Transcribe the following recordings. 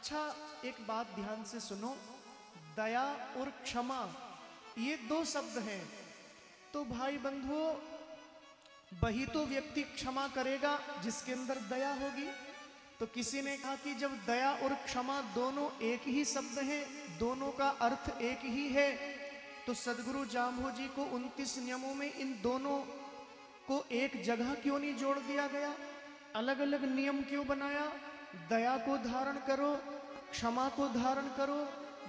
अच्छा, एक बात ध्यान से सुनो, दया और क्षमा ये दो शब्द हैं। तो भाई बंधुओं, वही तो व्यक्ति क्षमा करेगा जिसके अंदर दया होगी। तो किसी ने कहा कि जब दया और क्षमा दोनों एक ही शब्द हैं, दोनों का अर्थ एक ही है, तो सदगुरु जाम्भो जी को 29 नियमों में इन दोनों को एक जगह क्यों नहीं जोड़ दिया गया? अलग अलग नियम क्यों बनाया? दया को धारण करो, क्षमा को धारण करो।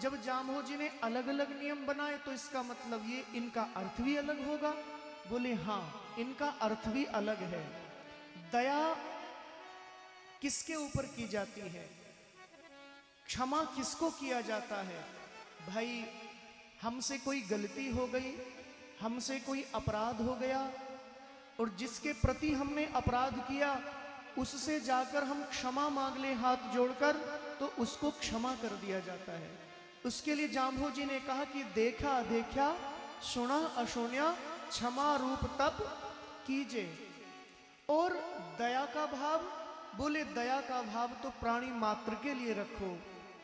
जब जाम्भो जी ने अलग अलग नियम बनाए तो इसका मतलब ये इनका अर्थ भी अलग होगा। बोले हाँ, इनका अर्थ भी अलग है। दया किसके ऊपर की जाती है? क्षमा किसको किया जाता है? भाई, हमसे कोई गलती हो गई, हमसे कोई अपराध हो गया, और जिसके प्रति हमने अपराध किया उससे जाकर हम क्षमा मांग ले हाथ जोड़कर, तो उसको क्षमा कर दिया जाता है। उसके लिए जाम्भो जी ने कहा कि देखा देखा, सुना अशुन्या, क्षमा रूप तप कीजे। और दया का भाव, बोले दया का भाव तो प्राणी मात्र के लिए रखो,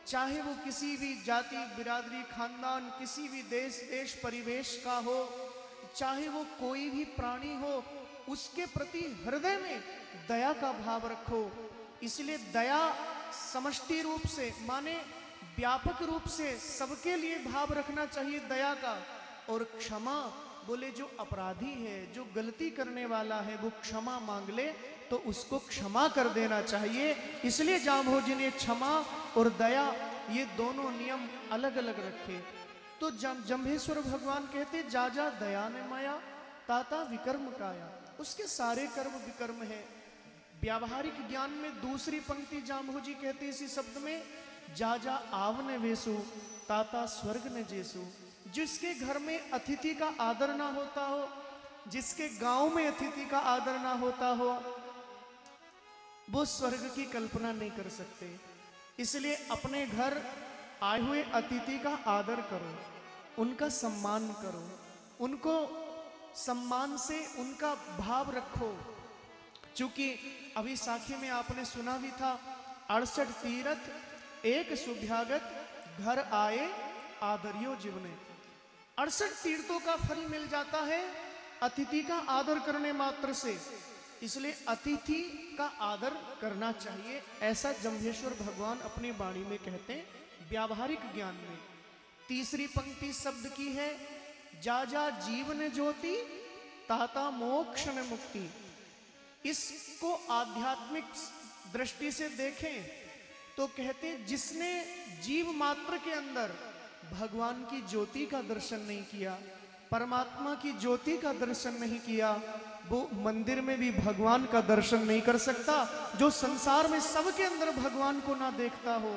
चाहे वो किसी भी जाति बिरादरी खानदान, किसी भी देश परिवेश का हो, चाहे वो कोई भी प्राणी हो, उसके प्रति हृदय में दया का भाव रखो। इसलिए दया समष्टि रूप से, माने व्यापक रूप से सबके लिए भाव रखना चाहिए दया का। और क्षमा, बोले जो अपराधी है, जो गलती करने वाला है, वो क्षमा मांग ले तो उसको क्षमा कर देना चाहिए। इसलिए जाम्भो जी ने क्षमा और दया ये दोनों नियम अलग अलग रखे। तो जम्भेश्वर भगवान कहते जा जा दया ने माया, ताता विकर्म काया। उसके सारे कर्म विकर्म है। व्यावहारिक ज्ञान में दूसरी पंक्ति जाम्भो जी कहते इसी शब्द में, जा जा आवने वेसु, ताता स्वर्ग ने जेसु। जिसके घर में अतिथि का आदर ना होता हो, जिसके गांव में अतिथि का आदर ना होता हो, वो स्वर्ग की कल्पना नहीं कर सकते। इसलिए अपने घर आए हुए अतिथि का आदर करो, उनका सम्मान करो, उनको सम्मान से उनका भाव रखो। चूंकि अभी साखी में आपने सुना भी था, 68 तीर्थ एक सुभ्यागत, घर आए आदरियो जीवने। 68 तीर्थों का फल मिल जाता है अतिथि का आदर करने मात्र से। इसलिए अतिथि का आदर करना चाहिए, ऐसा जम्भेश्वर भगवान अपनी वाणी में कहते हैं व्यावहारिक ज्ञान में। तीसरी पंक्ति शब्द की है, जा जा जीवन ज्योति, ताता मोक्ष में मुक्ति। इसको आध्यात्मिक दृष्टि से देखें तो कहते हैं जिसने जीव मात्र के अंदर भगवान की ज्योति का दर्शन नहीं किया, परमात्मा की ज्योति का दर्शन नहीं किया, वो मंदिर में भी भगवान का दर्शन नहीं कर सकता। जो संसार में सबके अंदर भगवान को ना देखता हो,